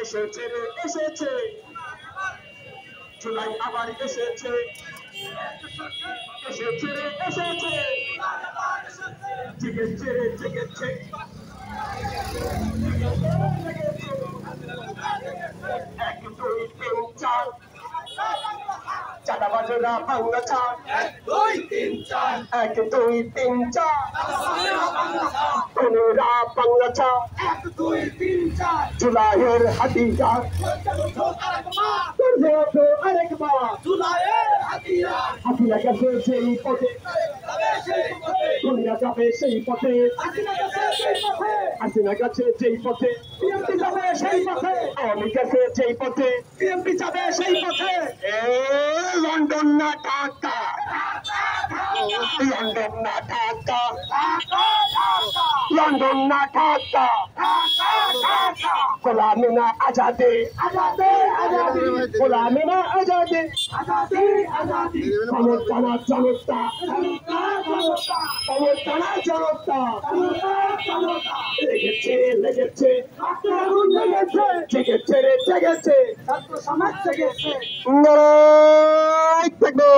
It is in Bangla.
এসেছে রে এসেছে জুলাই আবার এসেছে এসেছে রে এসেছে জেগেছে রে জেগেছে এক দুই তিন চার চাঁদাবাজেরা বাংলা চার এক দুই তিন চার তরুণরা বাংলা চার এক দুই তিন চার জুলাইয়ের হাতিয়ার আরেকবার জুলাইয়ের হাতিয়ার হাতিয়া গেছে সেই পথে দুনিয়া যাবে সেই পথে হাসিনা গেছে যেই পথে বিএনপি যাবে সেই পথে আওয়ামী গেছে যেই পথে বিএনপি যাবে সেই পথে লন্ডন না ঢাকা লন্ডন না ঢাকা লন্ডন না ঢাকা গোলামি না আজাদে আজাদে আজাদে গোলামি না আজাদে আজাদে আজাদে সমর্থনা জনতা সমর্থনা জনতা লেগেছে লেগেছে লেগেছে জেগেছে রে জেগেছে ছাত্র সমাজ জেগেছে নারায়ণ থাকবে